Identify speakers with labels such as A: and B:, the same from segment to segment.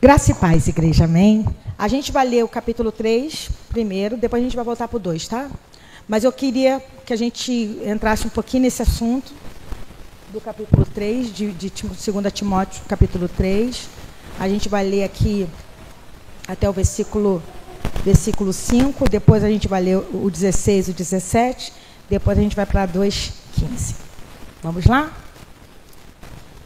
A: Graça e paz, igreja, amém? A gente vai ler o capítulo 3 primeiro, depois a gente vai voltar para o 2, tá? Mas eu queria que a gente entrasse um pouquinho nesse assunto do capítulo 3, de 2 Timóteo, capítulo 3. A gente vai ler aqui até o versículo 5, depois a gente vai ler o 16 e o 17, depois a gente vai para 2:15. Vamos lá?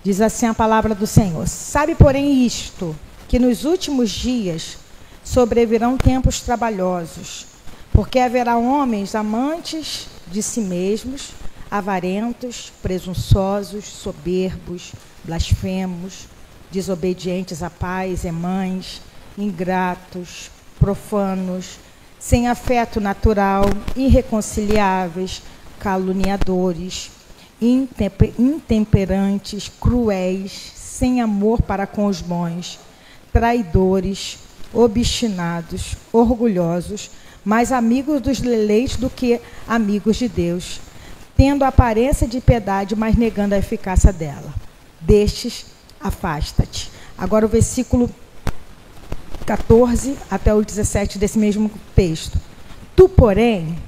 A: Diz assim a palavra do Senhor. Sabe, porém, isto, que nos últimos dias sobrevirão tempos trabalhosos, porque haverá homens amantes de si mesmos, avarentos, presunçosos, soberbos, blasfemos, desobedientes a pais e mães, ingratos, profanos, sem afeto natural, irreconciliáveis, caluniadores, intemperantes, cruéis, sem amor para com os bons, traidores, obstinados, orgulhosos, mais amigos dos deleites do que amigos de Deus, tendo a aparência de piedade, mas negando a eficácia dela. Destes, afasta-te. Agora o versículo 14 até o 17 desse mesmo texto. Tu, porém,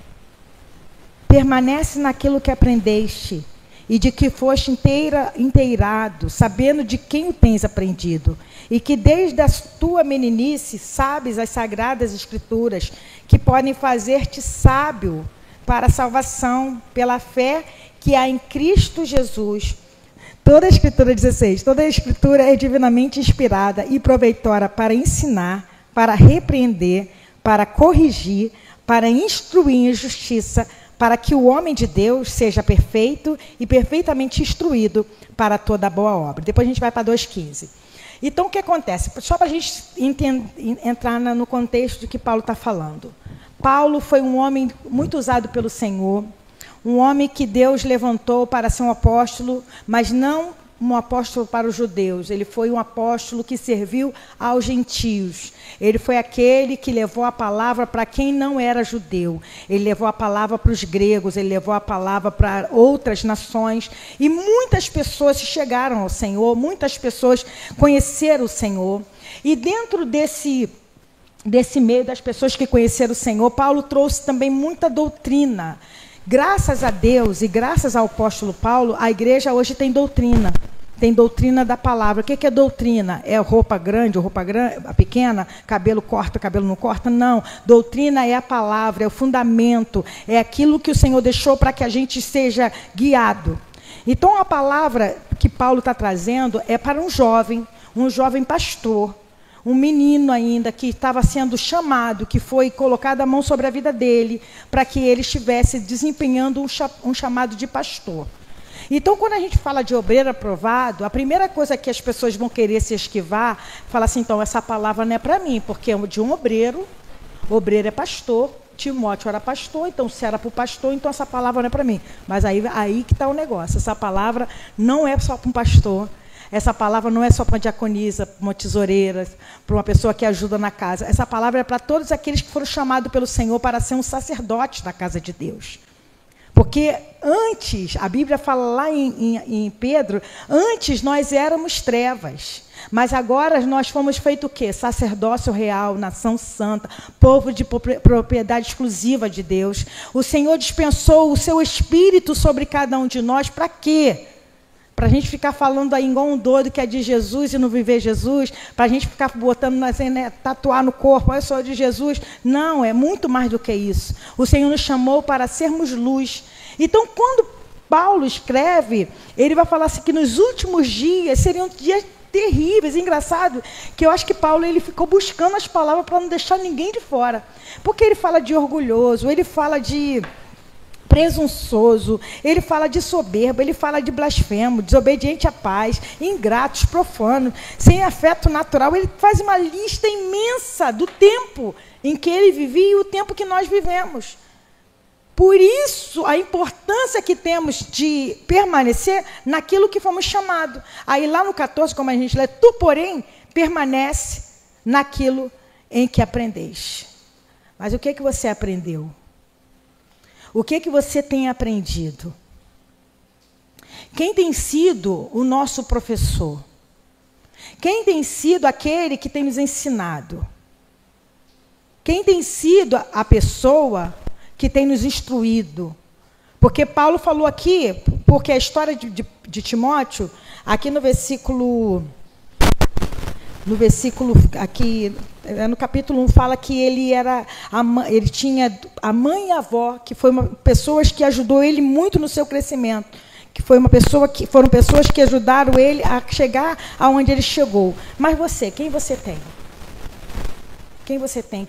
A: permanece naquilo que aprendeste e de que foste inteirado, sabendo de quem o tens aprendido, e que desde a tua meninice sabes as sagradas escrituras, que podem fazer-te sábio para a salvação, pela fé que há em Cristo Jesus. Toda a escritura, 16, toda a escritura é divinamente inspirada e proveitosa para ensinar, para repreender, para corrigir, para instruir em justiça, para que o homem de Deus seja perfeito e perfeitamente instruído para toda boa obra. Depois a gente vai para 2:15. Então, o que acontece? Só para a gente entrar no contexto de que Paulo está falando. Paulo foi um homem muito usado pelo Senhor, um homem que Deus levantou para ser um apóstolo, mas não um apóstolo para os judeus. Ele foi um apóstolo que serviu aos gentios. Ele foi aquele que levou a palavra para quem não era judeu. Ele levou a palavra para os gregos, ele levou a palavra para outras nações. E muitas pessoas chegaram ao Senhor, muitas pessoas conheceram o Senhor. E dentro desse meio das pessoas que conheceram o Senhor, Paulo trouxe também muita doutrina. Graças a Deus e graças ao apóstolo Paulo, a igreja hoje tem doutrina. Tem doutrina da palavra. O que é doutrina? É roupa grande, pequena? Cabelo corta, cabelo não corta? Não. Doutrina é a palavra, é o fundamento. É aquilo que o Senhor deixou para que a gente seja guiado. Então, a palavra que Paulo está trazendo é para um jovem pastor. Um menino ainda que estava sendo chamado, que foi colocada a mão sobre a vida dele, para que ele estivesse desempenhando um chamado de pastor. Então, quando a gente fala de obreiro aprovado, a primeira coisa que as pessoas vão querer se esquivar, fala assim, então, essa palavra não é para mim, porque é de um obreiro é pastor, Timóteo era pastor, então se era para o pastor, então essa palavra não é para mim. Mas aí que está o negócio, essa palavra não é só para um pastor, essa palavra não é só para uma diaconisa, para uma tesoureira, para uma pessoa que ajuda na casa. Essa palavra é para todos aqueles que foram chamados pelo Senhor para ser um sacerdote da casa de Deus. Porque antes, a Bíblia fala lá em Pedro, antes nós éramos trevas, mas agora nós fomos feito o quê? Sacerdócio real, nação santa, povo de propriedade exclusiva de Deus. O Senhor dispensou o seu Espírito sobre cada um de nós, para quê? Para a gente ficar falando aí igual um doido que é de Jesus e não viver Jesus, para a gente ficar botando, tatuar no corpo, eu sou de Jesus. Não, é muito mais do que isso. O Senhor nos chamou para sermos luz. Então, quando Paulo escreve, ele vai falar assim que nos últimos dias seriam dias terríveis. Engraçado que eu acho que Paulo ele ficou buscando as palavras para não deixar ninguém de fora. Porque ele fala de orgulhoso, ele fala de presunçoso, ele fala de soberbo, ele fala de blasfemo, desobediente a pais, ingratos, profanos, sem afeto natural. Ele faz uma lista imensa do tempo em que ele vivia e o tempo que nós vivemos. Por isso, a importância que temos de permanecer naquilo que fomos chamados. Aí lá no 14, como a gente lê, tu, porém, permanece naquilo em que aprendeste. Mas o que você aprendeu? O que você tem aprendido? Quem tem sido o nosso professor? Quem tem sido aquele que tem nos ensinado? Quem tem sido a pessoa que tem nos instruído? Porque Paulo falou aqui, porque a história de Timóteo, aqui no versículo aqui, no capítulo 1, fala que ele tinha a mãe e a avó, que foram pessoas que ajudou ele muito no seu crescimento, foram pessoas que ajudaram ele a chegar aonde ele chegou. Mas você, quem você tem? Quem você tem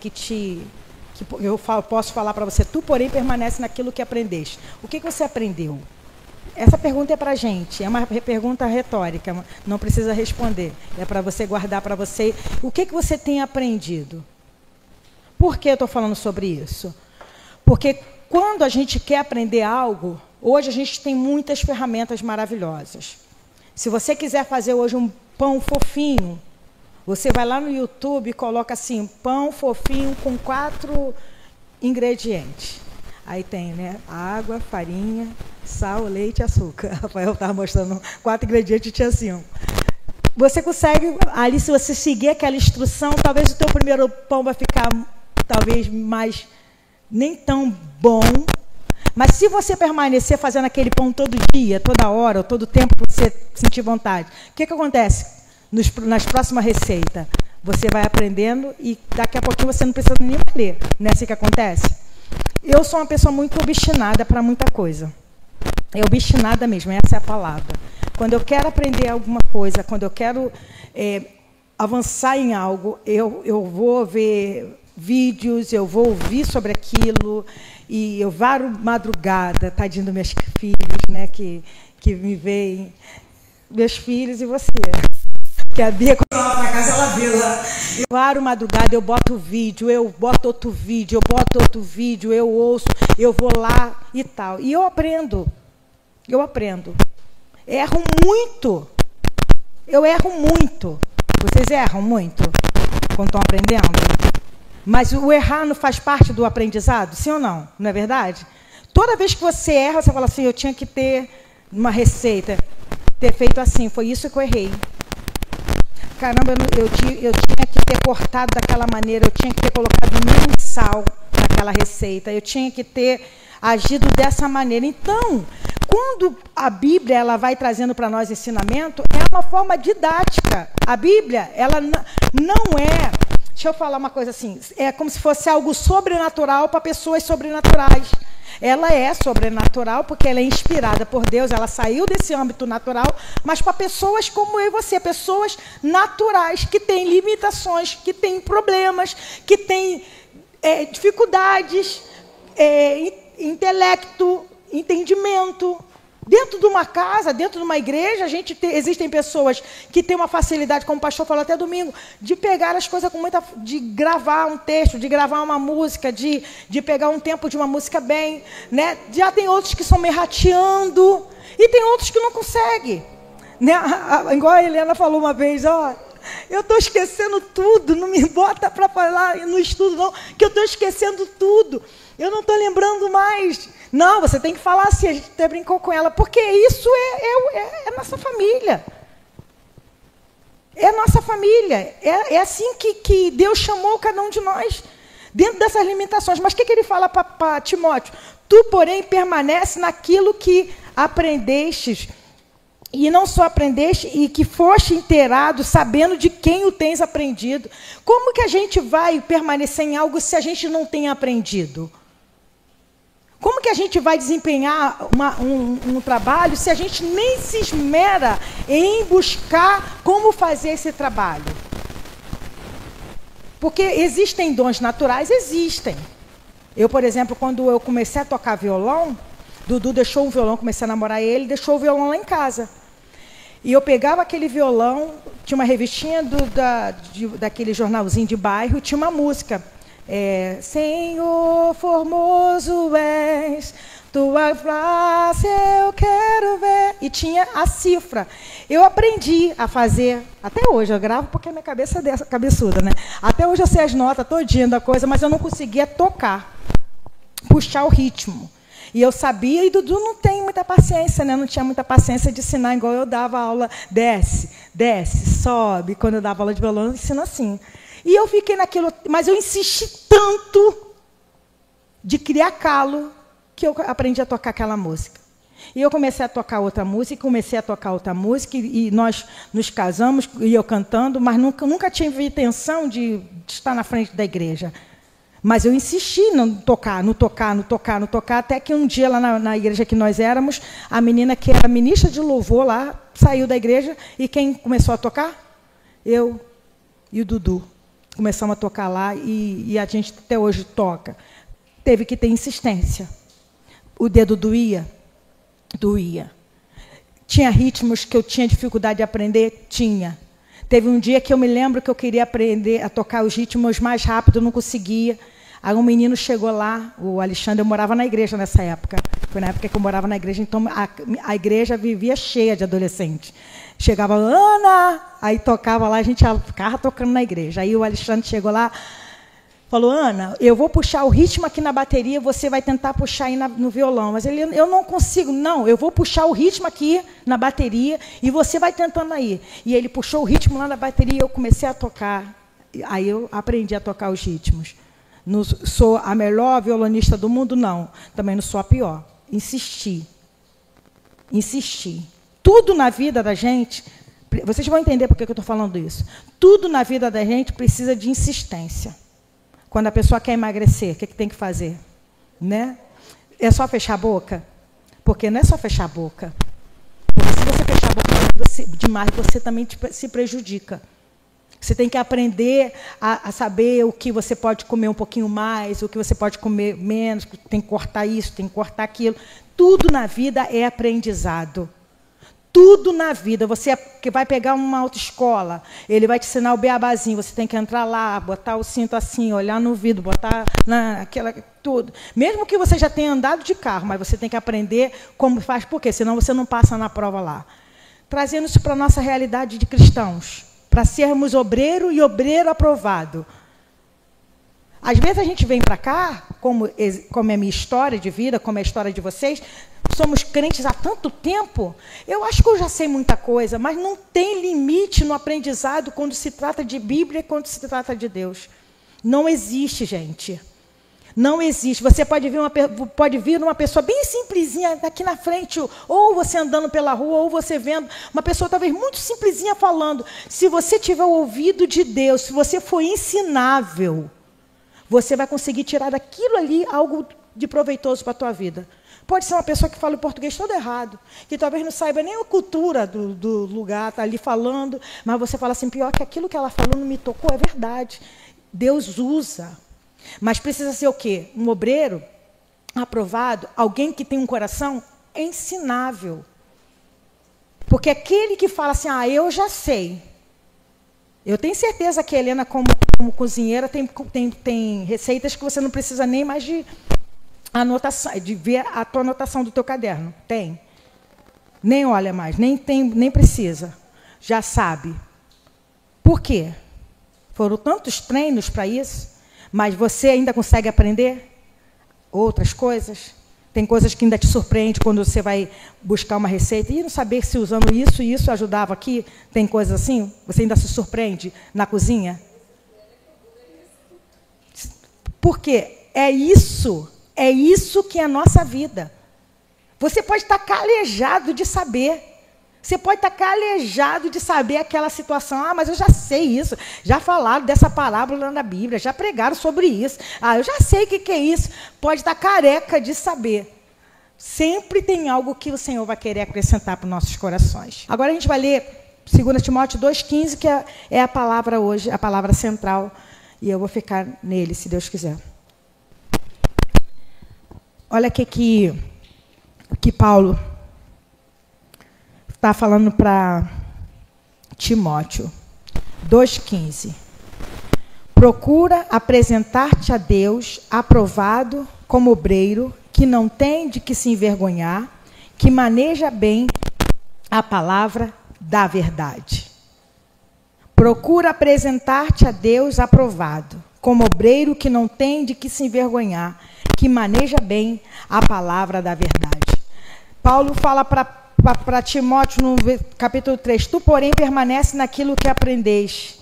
A: posso falar para você, tu, porém, permanece naquilo que aprendeste. O que você aprendeu? Essa pergunta é para a gente, é uma pergunta retórica, não precisa responder. É para você guardar para você. O que você tem aprendido? Por que eu estou falando sobre isso? Porque quando a gente quer aprender algo, hoje a gente tem muitas ferramentas maravilhosas. Se você quiser fazer hoje um pão fofinho, você vai lá no YouTube e coloca assim, pão fofinho com 4 ingredientes. Aí tem, né? Água, farinha, sal, leite e açúcar. Rafael estava mostrando 4 ingredientes e tinha 5. Você consegue, ali, se você seguir aquela instrução, talvez o teu primeiro pão vai ficar, talvez, mais nem tão bom. Mas se você permanecer fazendo aquele pão todo dia, toda hora, ou todo tempo que você sentir vontade, o que acontece? Nas próximas receitas, você vai aprendendo e daqui a pouquinho você não precisa nem mais ler. Não é assim que acontece? Eu sou uma pessoa muito obstinada para muita coisa. É obstinada mesmo, essa é a palavra. Quando eu quero aprender alguma coisa, quando eu quero avançar em algo, eu vou ver vídeos, eu vou ouvir sobre aquilo, e eu varo madrugada, tadinho dos meus filhos, né, que me veem, meus filhos e você. Que a Bia, quando ela vai para casa, ela vê lá. Eu paro madrugada, eu boto vídeo, eu boto outro vídeo, eu ouço, eu vou lá e tal. E eu aprendo. Erro muito. Eu erro muito. Vocês erram muito quando estão aprendendo? Mas o errar não faz parte do aprendizado? Sim ou não? Não é verdade? Toda vez que você erra, você fala assim, eu tinha que ter uma receita, ter feito assim, foi isso que eu errei. Caramba, eu tinha que ter cortado daquela maneira, eu tinha que ter colocado menos sal naquela receita, eu tinha que ter agido dessa maneira. Então, quando a Bíblia ela vai trazendo para nós ensinamento, é uma forma didática. A Bíblia, ela não é... Deixa eu falar uma coisa assim, é como se fosse algo sobrenatural para pessoas sobrenaturais. Ela é sobrenatural porque ela é inspirada por Deus, ela saiu desse âmbito natural, mas para pessoas como eu e você, pessoas naturais, que têm limitações, que têm problemas, que têm dificuldades, intelecto, entendimento. Dentro de uma casa, dentro de uma igreja, existem pessoas que têm uma facilidade, como o pastor falou até domingo, de pegar as coisas com muita... de gravar um texto, de gravar uma música, de pegar um tempo de uma música bem, né? Já tem outros que são meio rateando, e tem outros que não conseguem. Né? Igual a Helena falou uma vez, ó, eu estou esquecendo tudo, não me bota para falar no estudo não, que eu estou esquecendo tudo, eu não estou lembrando mais. Não, você tem que falar assim, a gente até brincou com ela, porque isso é nossa família. É nossa família. É assim que Deus chamou cada um de nós, dentro dessas limitações. Mas o que ele fala para Timóteo? Tu, porém, permanece naquilo que aprendestes, e não só aprendeste, e que foste inteirado, sabendo de quem o tens aprendido. Como que a gente vai permanecer em algo se a gente não tem aprendido? Como que a gente vai desempenhar um trabalho se a gente nem se esmera em buscar como fazer esse trabalho? Porque existem dons naturais? Existem. Eu, por exemplo, quando eu comecei a tocar violão, Dudu deixou o violão, comecei a namorar ele, deixou o violão lá em casa. E eu pegava aquele violão, tinha uma revistinha daquele jornalzinho de bairro, tinha uma música. Senhor formoso és, tua face eu quero ver. E tinha a cifra. Eu aprendi a fazer, até hoje, eu gravo porque a minha cabeça é dessa, cabeçuda, né? Até hoje eu sei as notas todinha da coisa, mas eu não conseguia tocar, puxar o ritmo. E eu sabia, e Dudu não tem muita paciência, né? Não tinha muita paciência de ensinar, igual eu dava aula, desce, desce, sobe. Quando eu dava aula de violão, eu ensino assim. E eu fiquei naquilo, mas eu insisti tanto de criar calo que eu aprendi a tocar aquela música. E eu comecei a tocar outra música, e nós nos casamos, e eu cantando, mas nunca tive intenção de estar na frente da igreja. Mas eu insisti no tocar, até que um dia, lá na igreja que nós éramos, a menina que era ministra de louvor lá, saiu da igreja, e quem começou a tocar? Eu e o Dudu. Começamos a tocar lá, e a gente até hoje toca. Teve que ter insistência. O dedo doía? Doía. Tinha ritmos que eu tinha dificuldade de aprender? Tinha. Teve um dia que eu me lembro que eu queria aprender a tocar os ritmos mais rápido, não conseguia. Aí um menino chegou lá, o Alexandre, eu morava na igreja nessa época. Foi na época que eu morava na igreja, então a igreja vivia cheia de adolescentes. Chegava, Ana! Aí tocava lá, a gente ficava tocando na igreja. Aí o Alexandre chegou lá, falou, Ana, eu vou puxar o ritmo aqui na bateria, você vai tentar puxar aí no violão. Mas eu não consigo, não, eu vou puxar o ritmo aqui na bateria e você vai tentando aí. E ele puxou o ritmo lá na bateria e eu comecei a tocar. Aí eu aprendi a tocar os ritmos. Não sou a melhor violonista do mundo, não. Também não sou a pior. Insisti. Tudo na vida da gente, vocês vão entender por que eu estou falando isso. Tudo na vida da gente precisa de insistência. Quando a pessoa quer emagrecer, o que tem que fazer? Né? É só fechar a boca? Porque não é só fechar a boca. Porque se você fechar a boca demais, você também se prejudica. Você tem que aprender a saber o que você pode comer um pouquinho mais, o que você pode comer menos, tem que cortar isso, tem que cortar aquilo. Tudo na vida é aprendizado. Tudo na vida. Você que vai pegar uma autoescola, ele vai te ensinar o beabazinho, você tem que entrar lá, botar o cinto assim, olhar no vidro, botar naquela tudo. Mesmo que você já tenha andado de carro, mas você tem que aprender como faz, por quê? Senão você não passa na prova lá. Trazendo isso para a nossa realidade de cristãos, para sermos obreiro e obreiro aprovado. Às vezes a gente vem para cá, como é a minha história de vida, como é a história de vocês, somos crentes há tanto tempo, eu acho que eu já sei muita coisa, mas não tem limite no aprendizado quando se trata de Bíblia e quando se trata de Deus. Não existe, gente. Não existe. Você pode vir uma pessoa bem simplesinha aqui na frente, ou você andando pela rua, ou você vendo uma pessoa talvez muito simplesinha falando. Se você tiver o ouvido de Deus, se você for ensinável, você vai conseguir tirar daquilo ali algo de proveitoso para a tua vida. Pode ser uma pessoa que fala o português todo errado, que talvez não saiba nem a cultura do lugar, está ali falando, mas você fala assim, pior que aquilo que ela falou não me tocou, é verdade. Deus usa. Mas precisa ser o quê? Um obreiro aprovado, alguém que tem um coração ensinável. Porque aquele que fala assim, eu já sei. Eu tenho certeza que a Helena, como cozinheira, tem receitas que você não precisa nem mais de anotação, de ver a tua anotação do teu caderno. Tem. Nem olha mais, nem precisa. Já sabe. Por quê? Foram tantos treinos para isso, mas você ainda consegue aprender outras coisas? Tem coisas que ainda te surpreende quando você vai buscar uma receita e não saber se usando isso e isso ajudava aqui. Tem coisas assim? Você ainda se surpreende na cozinha? Por quê? É isso que é a nossa vida. Você pode estar calejado de saber. Você pode estar calejado de saber aquela situação. Mas eu já sei isso. Já falaram dessa parábola na Bíblia. Já pregaram sobre isso. Eu já sei o que é isso. Pode estar careca de saber. Sempre tem algo que o Senhor vai querer acrescentar para os nossos corações. Agora a gente vai ler 2 Timóteo 2,15, que é a palavra hoje, a palavra central. E eu vou ficar nele, se Deus quiser. Olha o que Paulo está falando para Timóteo 2,15. Procura apresentar-te a Deus aprovado como obreiro, que não tem de que se envergonhar, que maneja bem a palavra da verdade. Procura apresentar-te a Deus aprovado, como obreiro que não tem de que se envergonhar, que maneja bem a palavra da verdade. Paulo fala para para Timóteo no capítulo 3, tu, porém, permanece naquilo que aprendeste.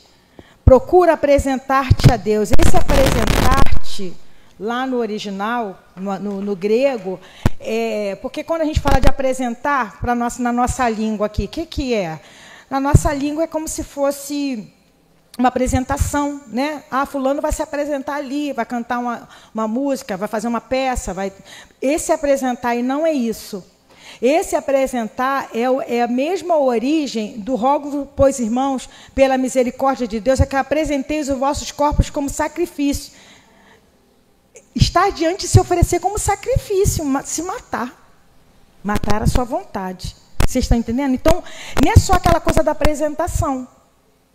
A: Procura apresentar-te a Deus. Esse apresentar-te, lá no original, no grego, porque quando a gente fala de apresentar na nossa língua aqui, o que é? Na nossa língua é como se fosse uma apresentação, né? Ah, fulano vai se apresentar ali, vai cantar uma música, vai fazer uma peça. Esse apresentar, e não é isso. Esse apresentar é a mesma origem do rogo, pois, irmãos, pela misericórdia de Deus, é que apresenteis os vossos corpos como sacrifício. Estar diante de se oferecer como sacrifício, se matar. Matar a sua vontade. Vocês estão entendendo? Então, não é só aquela coisa da apresentação.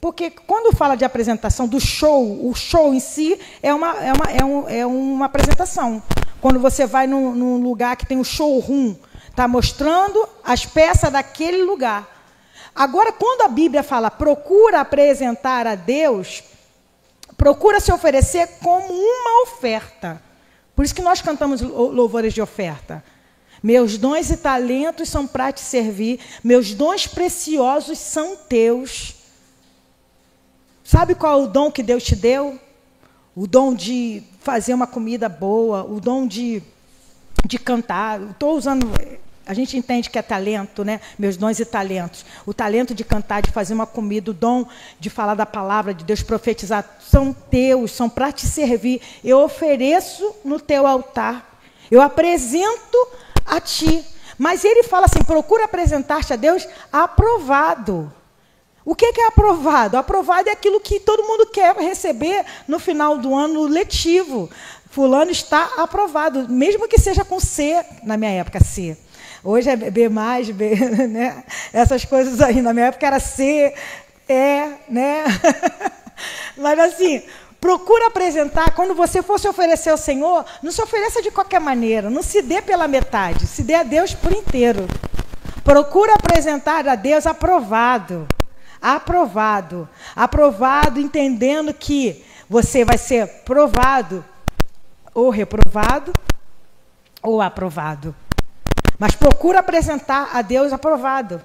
A: Porque quando fala de apresentação, do show, o show em si é uma apresentação. Quando você vai num lugar que tem um showroom, está mostrando as peças daquele lugar. Agora, quando a Bíblia fala, procura apresentar a Deus, procura se oferecer como uma oferta. Por isso que nós cantamos louvores de oferta. Meus dons e talentos são para te servir, meus dons preciosos são teus. Sabe qual é o dom que Deus te deu? O dom de fazer uma comida boa, o dom de cantar. Estou usando... A gente entende que é talento, né? Meus dons e talentos. O talento de cantar, de fazer uma comida, o dom de falar da palavra de Deus, profetizar, são teus, são para te servir. Eu ofereço no teu altar. Eu apresento a ti. Mas ele fala assim, procura apresentar-te a Deus aprovado. O que é aprovado? Aprovado é aquilo que todo mundo quer receber no final do ano letivo. Fulano está aprovado, mesmo que seja com C, na minha época, C. Hoje é B+, B, né? Essas coisas aí. Na minha época era C, E, né? Mas assim, procura apresentar, quando você for se oferecer ao Senhor, não se ofereça de qualquer maneira, não se dê pela metade, se dê a Deus por inteiro. Procura apresentar a Deus aprovado. Aprovado. Aprovado, entendendo que você vai ser provado, ou reprovado, ou aprovado. Mas procura apresentar a Deus aprovado.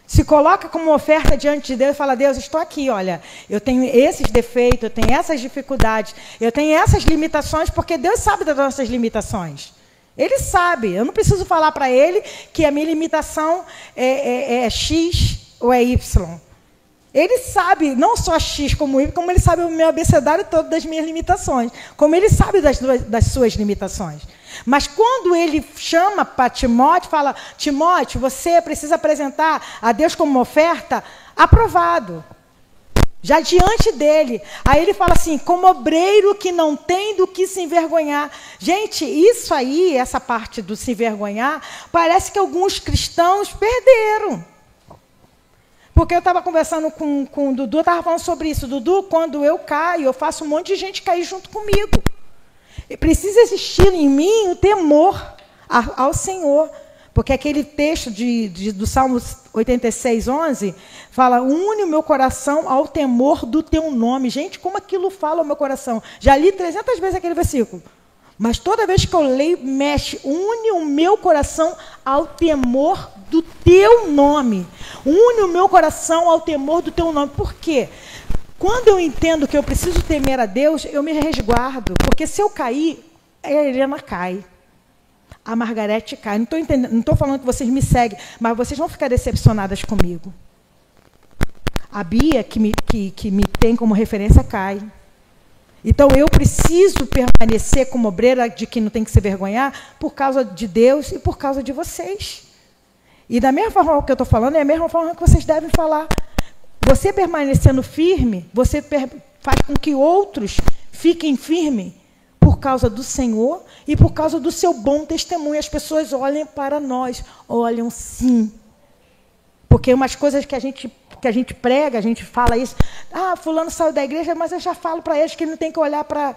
A: Se coloca como oferta diante de Deus e fala, Deus, estou aqui, olha, eu tenho esses defeitos, eu tenho essas dificuldades, eu tenho essas limitações, porque Deus sabe das nossas limitações. Ele sabe, eu não preciso falar para ele que a minha limitação é X ou é Y. Ele sabe, não só X como Y, como ele sabe o meu abecedário todo das minhas limitações, como ele sabe das suas limitações. Mas quando ele chama para Timóteo, fala, Timóteo, você precisa apresentar a Deus como uma oferta aprovado. Já diante dele. Aí ele fala assim, como obreiro que não tem do que se envergonhar. Gente, isso aí, essa parte do se envergonhar, parece que alguns cristãos perderam. Porque eu estava conversando com o Dudu, estava falando sobre isso. Dudu, quando eu caio, eu faço um monte de gente cair junto comigo. E precisa existir em mim o temor ao Senhor. Porque aquele texto do Salmo 86, 11, fala, une o meu coração ao temor do teu nome. Gente, como aquilo fala ao meu coração? Já li 300 vezes aquele versículo. Mas toda vez que eu leio, mexe, une o meu coração ao temor do teu nome. Une o meu coração ao temor do teu nome. Por quê? Quando eu entendo que eu preciso temer a Deus, eu me resguardo. Porque se eu cair, a Helena cai. A Margarete cai. Não estou falando que vocês me seguem, mas vocês vão ficar decepcionadas comigo. A Bia, que me tem como referência, cai. Então, eu preciso permanecer como obreira de quem não tem que se vergonhar por causa de Deus e por causa de vocês. E da mesma forma que eu estou falando, é a mesma forma que vocês devem falar. Você permanecendo firme, você faz com que outros fiquem firmes por causa do Senhor e por causa do seu bom testemunho. As pessoas olhem para nós, olham sim. Porque umas coisas que a gente prega, a gente fala isso. Ah, fulano saiu da igreja, mas eu já falo para eles que ele não tem que olhar para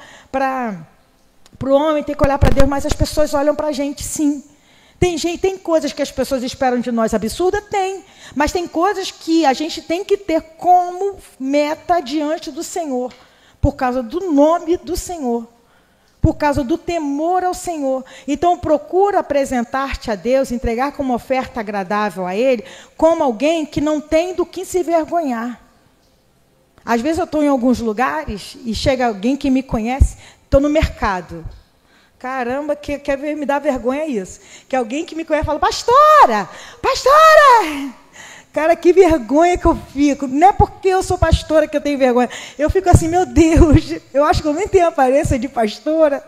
A: o homem, tem que olhar para Deus, mas as pessoas olham para a gente sim. Tem coisas que as pessoas esperam de nós absurdas? Tem. Mas tem coisas que a gente tem que ter como meta diante do Senhor, por causa do nome do Senhor. por causa do temor ao Senhor. Então, procura apresentar-te a Deus, entregar como oferta agradável a Ele, como alguém que não tem do que se envergonhar. Às vezes eu estou em alguns lugares e chega alguém que me conhece, estou no mercado. Caramba, me dá vergonha isso. Que alguém que me conhece fala, pastora! Pastora! Cara, que vergonha que eu fico. Não é porque eu sou pastora que eu tenho vergonha. Eu fico assim, meu Deus, eu acho que eu nem tenho aparência de pastora.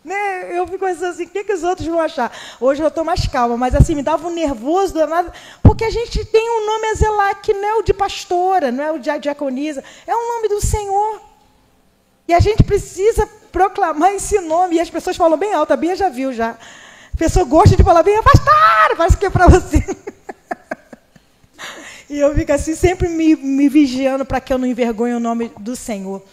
A: Né? Eu fico assim, o que os outros vão achar? Hoje eu estou mais calma, mas assim, me dava um nervoso danado, porque a gente tem um nome a zelar que não é o de pastora, não é o de diaconisa, é o nome do Senhor. E a gente precisa proclamar esse nome. E as pessoas falam bem alto, a Bia já viu já. A pessoa gosta de falar bem, pastor, parece que é para você. E eu fico assim, sempre me vigiando para que eu não envergonhe o nome do Senhor.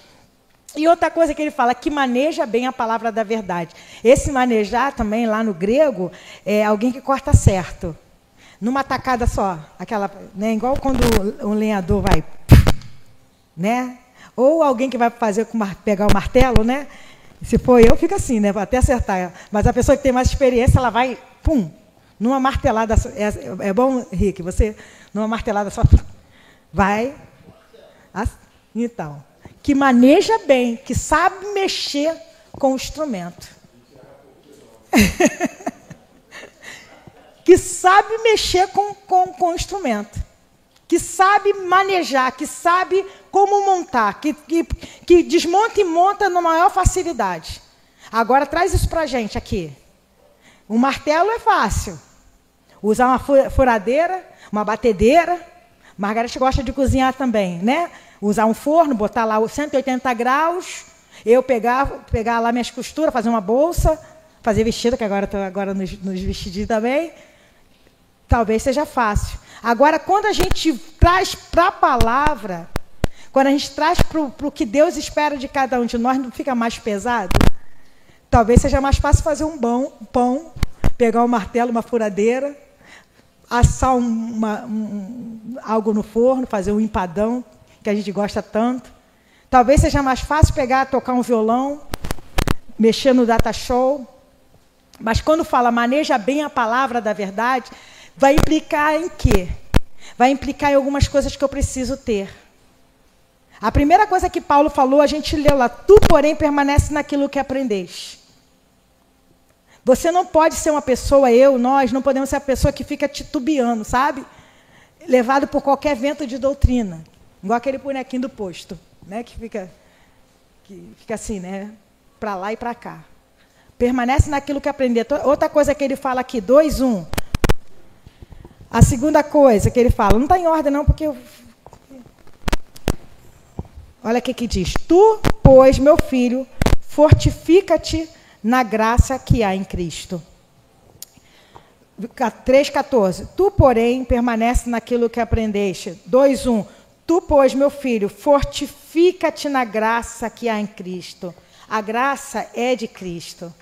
A: E outra coisa que ele fala, que maneja bem a palavra da verdade. Esse manejar também, lá no grego, é alguém que corta certo. Numa tacada só. Aquela, né, igual quando um lenhador vai... Né? Ou alguém que vai fazer pegar o martelo, né? Se for eu, fica assim, né? Até acertar. Mas a pessoa que tem mais experiência, ela vai, pum, numa martelada. É bom, Rick, você, numa martelada só, vai. Então, que maneja bem, que sabe mexer com o instrumento. Que sabe mexer com o instrumento. Que sabe manejar, que sabe como montar, que desmonta e monta na maior facilidade. Agora, traz isso para a gente aqui. Um martelo é fácil. Usar uma furadeira, uma batedeira. Margareth gosta de cozinhar também, né? Usar um forno, botar lá 180 graus. Eu pegar lá minhas costuras, fazer uma bolsa, fazer vestido, que agora estou nos vestidinhos também. Talvez seja fácil. Agora, quando a gente traz para a palavra, quando a gente traz para o que Deus espera de cada um de nós, não fica mais pesado? Talvez seja mais fácil fazer um pão, pegar um martelo, uma furadeira, assar algo no forno, fazer um empadão, que a gente gosta tanto. Talvez seja mais fácil tocar um violão, mexer no data show. Mas quando fala maneja bem a palavra da verdade, vai implicar em quê? Vai implicar em algumas coisas que eu preciso ter. A primeira coisa que Paulo falou, a gente leu lá, tu, porém, permanece naquilo que aprendeste. Você não pode ser uma pessoa, nós não podemos ser a pessoa que fica titubeando, sabe? Levado por qualquer vento de doutrina. Igual aquele bonequinho do posto, né? Que fica assim, né? Para lá e para cá. Permanece naquilo que aprendeu. Outra coisa que ele fala aqui, 2:1. A segunda coisa que ele fala, não está em ordem não, porque... Olha o que diz. Tu, pois, meu filho, fortifica-te na graça que há em Cristo. 3:14. Tu, porém, permanece naquilo que aprendeste. 2:1. Tu, pois, meu filho, fortifica-te na graça que há em Cristo. A graça é de Cristo.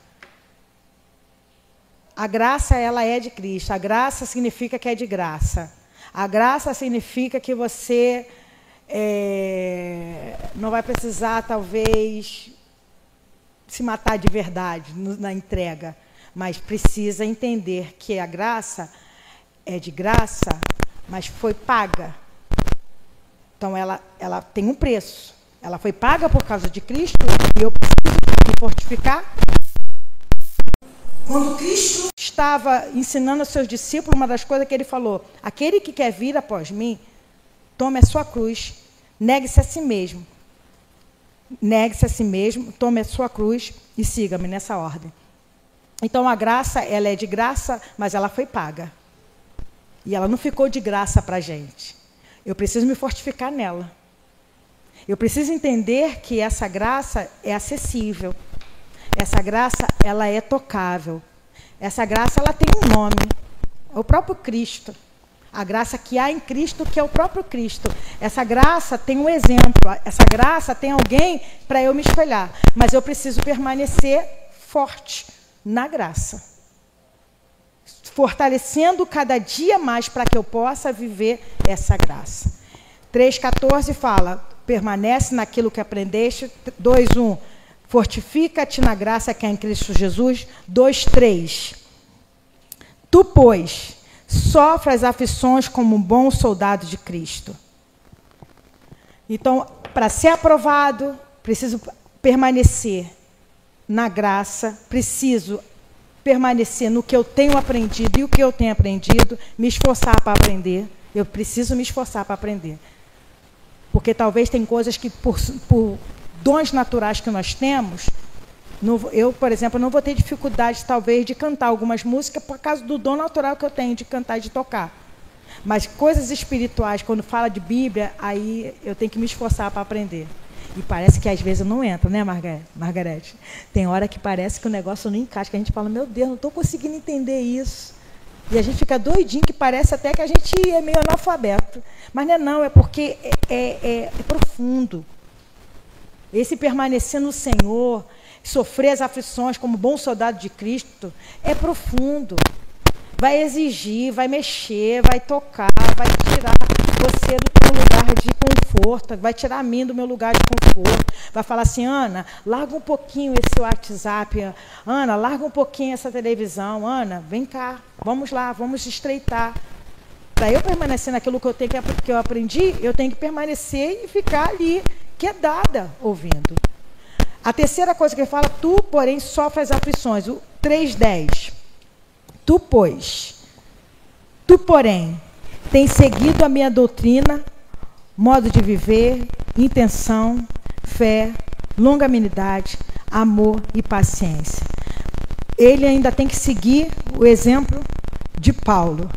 A: A graça, ela é de Cristo. A graça significa que é de graça. A graça significa que você não vai precisar, talvez, se matar de verdade na entrega. Mas precisa entender que a graça é de graça, mas foi paga. Então, ela tem um preço. Ela foi paga por causa de Cristo e eu preciso me fortificar. Quando Cristo estava ensinando aos seus discípulos, uma das coisas que ele falou, aquele que quer vir após mim, tome a sua cruz, negue-se a si mesmo. Negue-se a si mesmo, tome a sua cruz e siga-me nessa ordem. Então, a graça, ela é de graça, mas ela foi paga. E ela não ficou de graça para a gente. Eu preciso me fortificar nela. Eu preciso entender que essa graça é acessível. Essa graça, ela é tocável. Essa graça, ela tem um nome. É o próprio Cristo. A graça que há em Cristo, que é o próprio Cristo. Essa graça tem um exemplo. Essa graça tem alguém para eu me espelhar. Mas eu preciso permanecer forte na graça. Fortalecendo cada dia mais para que eu possa viver essa graça. 3:14 fala, permanece naquilo que aprendeste. 2:1, Fortifica-te na graça que é em Cristo Jesus. 2:3. Tu, pois, sofre as aflições como um bom soldado de Cristo. Então, para ser aprovado, preciso permanecer na graça, preciso permanecer no que eu tenho aprendido, e o que eu tenho aprendido, me esforçar para aprender. Eu preciso me esforçar para aprender. Porque talvez tem coisas que, por dons naturais que nós temos, eu, por exemplo, não vou ter dificuldade, talvez, de cantar algumas músicas por causa do dom natural que eu tenho de cantar e de tocar. Mas coisas espirituais, quando fala de Bíblia, aí eu tenho que me esforçar para aprender. E parece que às vezes não entra, né, Margarete? Tem hora que parece que o negócio não encaixa, que a gente fala, meu Deus, não estou conseguindo entender isso. E a gente fica doidinho, que parece até que a gente é meio analfabeto. Mas não é não, é porque é profundo. Esse permanecer no Senhor, sofrer as aflições como bom soldado de Cristo, é profundo. Vai exigir, vai mexer, vai tocar, vai tirar você do teu lugar de conforto, vai tirar a mim do meu lugar de conforto, vai falar assim, Ana, larga um pouquinho esse WhatsApp, Ana, larga um pouquinho essa televisão, Ana, vem cá, vamos lá, vamos estreitar. Para eu permanecer naquilo que eu aprendi, eu tenho que permanecer e ficar ali, quedada, ouvindo. A terceira coisa que ele fala, tu, porém, sofre as aflições. O 3:10. Tu, porém, tens seguido a minha doutrina, modo de viver, intenção, fé, longanimidade, amor e paciência. Ele ainda tem que seguir o exemplo de Paulo.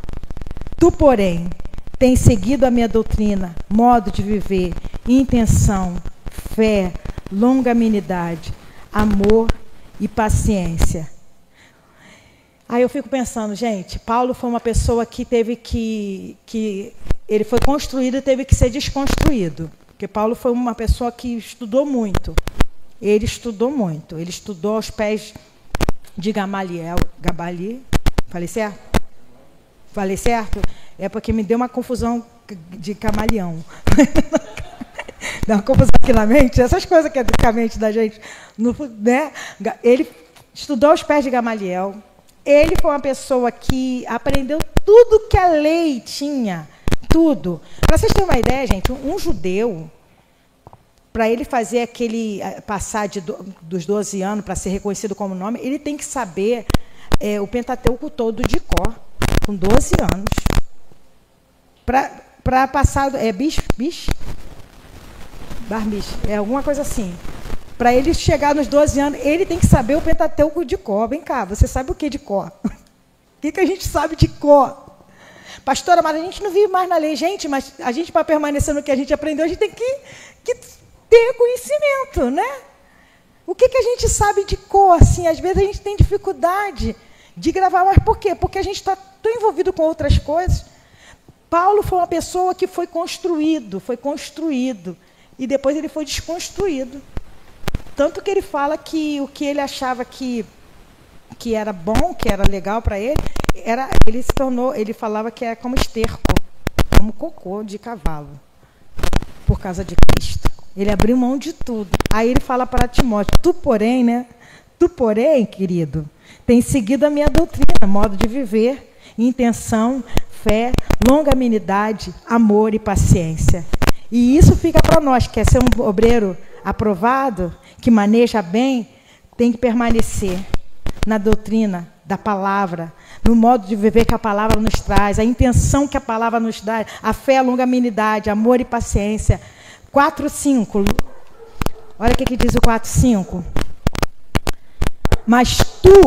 A: Tu, porém, tens seguido a minha doutrina, modo de viver, intenção, fé, longanimidade, amor e paciência. Aí eu fico pensando, gente, Paulo foi uma pessoa que teve que ele foi construído e teve que ser desconstruído. Porque Paulo foi uma pessoa que estudou muito. Ele estudou muito. Ele estudou aos pés de Gamaliel. Falei certo? Falei certo? É porque me deu uma confusão de camaleão. Dá uma confusão aqui na mente. Essas coisas que é com a mente da gente. Né? Ele estudou aos pés de Gamaliel. Ele foi uma pessoa que aprendeu tudo que a lei tinha. Tudo. Para vocês terem uma ideia, gente, um judeu, para ele fazer aquele passar dos 12 anos para ser reconhecido como nome, ele tem que saber o Pentateuco todo de cor, com 12 anos. Para passar... Barbish, é alguma coisa assim. Para ele chegar nos 12 anos, ele tem que saber o Pentateuco de cor. Vem cá, você sabe o que de cor? O que a gente sabe de cor? Pastora, mas a gente não vive mais na lei. Gente, mas a gente, para permanecer no que a gente aprendeu, a gente tem que ter conhecimento, né? O que a gente sabe de cor? Assim, às vezes a gente tem dificuldade de gravar. Mas por quê? Porque a gente está tão envolvido com outras coisas. Paulo foi uma pessoa que foi construído, e depois ele foi desconstruído. Tanto que ele fala que o que ele achava que era bom, que era legal para ele, ele falava que era como esterco, como cocô de cavalo, por causa de Cristo. Ele abriu mão de tudo. Aí ele fala para Timóteo, tu porém, querido, tens seguido a minha doutrina, modo de viver, intenção, fé, longanimidade, amor e paciência. E isso fica para nós, que quer ser um obreiro aprovado, que maneja bem, tem que permanecer na doutrina da palavra, no modo de viver que a palavra nos traz, a intenção que a palavra nos dá, a fé, a longanimidade, amor e paciência. 4:5. Olha o que diz o 4:5. Mas tu,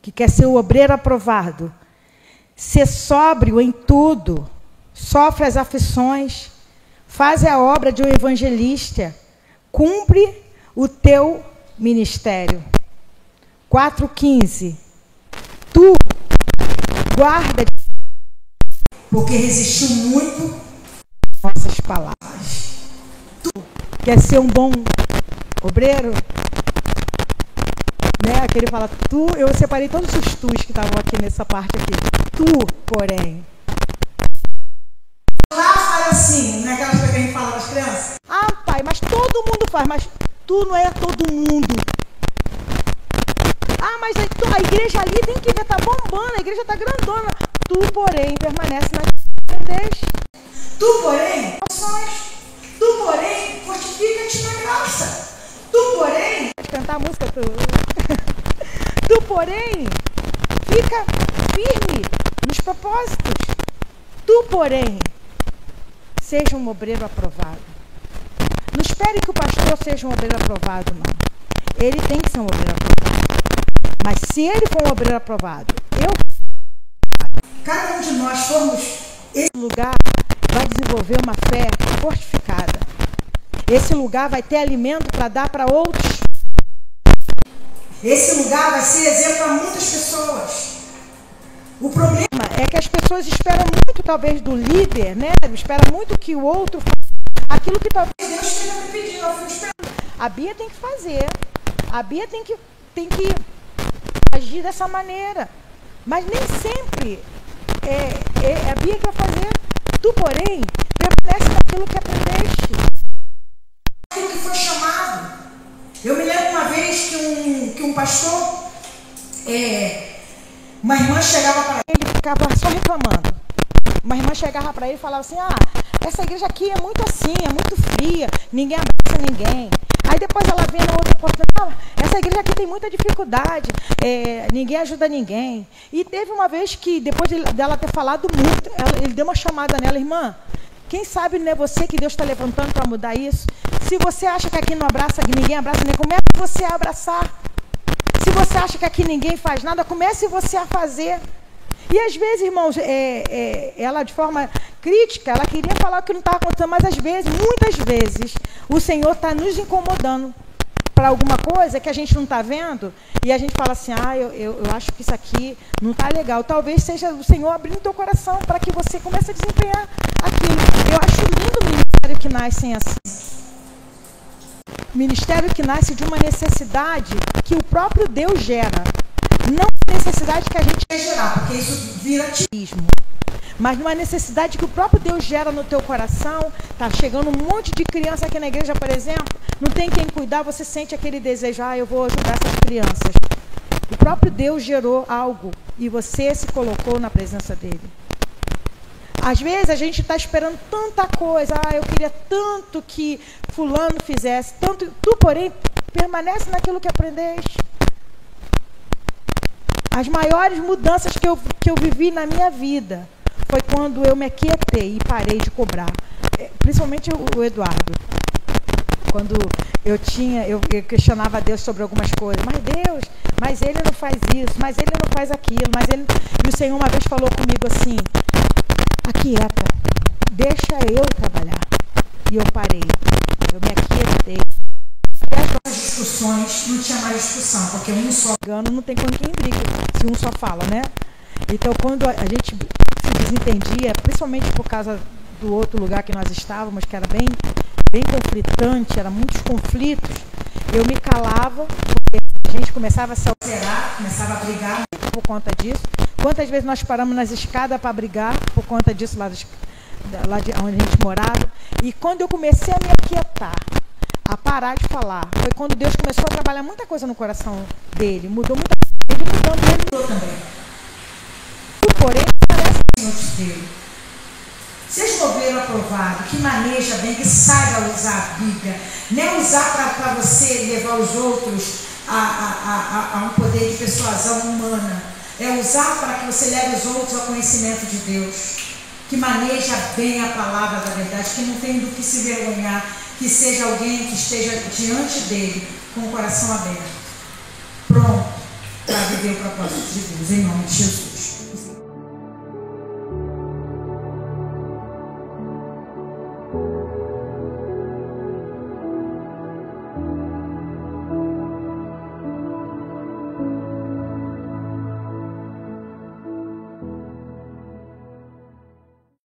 A: que quer ser o obreiro aprovado, ser sóbrio em tudo, sofre as aflições, faz a obra de um evangelista, cumpre o teu ministério. 4:15. Tu guarda, porque resistiu muito nossas palavras. Tu quer ser um bom obreiro? Né? Aqui ele fala, eu separei todos os tus que estavam aqui nessa parte aqui. Tu, porém. Lá fala assim, não é aquela coisa que a gente fala para as crianças? Ah, pai, mas todo mundo faz, mas tu não é todo mundo. Ah, mas a igreja ali tem que ver, tá bombando, a igreja tá grandona. Tu, porém, permanece na grandez. Tu, porém, tu, porém, fortifica-te na graça. Tu, porém, pode cantar a música, tu, porém, fica firme nos propósitos. Tu, porém, seja um obreiro aprovado. Não espere que o pastor seja um obreiro aprovado, não. Ele tem que ser um obreiro aprovado. Mas se ele for um obreiro aprovado, cada um de nós formos esse lugar, vai desenvolver uma fé fortificada. Esse lugar vai ter alimento para dar para outros. Esse lugar vai ser exemplo para muitas pessoas. O problema é que as pessoas esperam muito, talvez, do líder, né? Esperam muito que o outro faça aquilo que talvez Deus esteja me pedindo. Eu fico esperando. A Bia tem que fazer. A Bia tem que agir dessa maneira. Mas nem sempre é a Bia que vai fazer. Tu, porém, permanece naquilo que aprendeste. Aquilo que foi chamado. Eu me lembro uma vez que um pastor, uma irmã chegava para ele e ficava só reclamando. Uma irmã chegava para ele e falava assim, essa igreja aqui é muito assim, é muito fria, ninguém abraça ninguém. Aí depois ela vem na outra oportunidade, essa igreja aqui tem muita dificuldade, ninguém ajuda ninguém. E teve uma vez que, depois dela ter falado muito, ele deu uma chamada nela, irmã, quem sabe não é você que Deus está levantando para mudar isso? Se você acha que aqui não abraça, ninguém abraça ninguém, comece você a abraçar. Se você acha que aqui ninguém faz nada, comece você a fazer. E às vezes, irmãos, ela de forma crítica, ela queria falar o que não estava acontecendo, mas às vezes, muitas vezes, o Senhor está nos incomodando para alguma coisa que a gente não está vendo, e a gente fala assim, eu acho que isso aqui não está legal. Talvez seja o Senhor abrindo teu coração para que você comece a desempenhar aquilo. Eu acho lindo o ministério que nascem assim. Ministério que nasce de uma necessidade que o próprio Deus gera. Não a necessidade que a gente quer gerar, porque isso vira ativismo. Mas numa necessidade que o próprio Deus gera no teu coração. Está chegando um monte de criança aqui na igreja, por exemplo, não tem quem cuidar, você sente aquele desejo, eu vou ajudar essas crianças. O próprio Deus gerou algo e você se colocou na presença dele. Às vezes a gente está esperando tanta coisa, eu queria tanto que fulano fizesse, tanto, tu, porém, permanece naquilo que aprendeste. As maiores mudanças que eu vivi na minha vida foi quando eu me aquietei e parei de cobrar. Principalmente o Eduardo. Quando eu questionava a Deus sobre algumas coisas. Mas Deus, mas ele não faz isso, mas ele não faz aquilo, E o Senhor uma vez falou comigo assim, aquieta, deixa eu trabalhar. E eu parei, eu me aquietei. As discussões, não tinha mais discussão, porque um só engano não tem com quem briga, se um só fala, né? Então, quando a gente se desentendia, principalmente por causa do outro lugar que nós estávamos, que era bem conflitante, eram muitos conflitos, eu me calava, porque a gente começava a se alterar, começava a brigar por conta disso. Quantas vezes nós paramos nas escadas para brigar por conta disso lá de onde a gente morava? E quando eu comecei a me aquietar, a parar de falar, foi quando Deus começou a trabalhar muita coisa no coração dele, mudou muita coisa, ele mudando, ele mudou também. Porém, parece que o Senhor te deu. Seja um obreiro aprovado, que maneja bem, que saiba usar a Bíblia, não é usar para você levar os outros a um poder de persuasão humana, é usar para que você leve os outros ao conhecimento de Deus, que maneja bem a palavra da verdade, que não tem do que se vergonhar, que seja alguém que esteja diante dele com o coração aberto, pronto para viver o propósito de Deus, em nome de Jesus.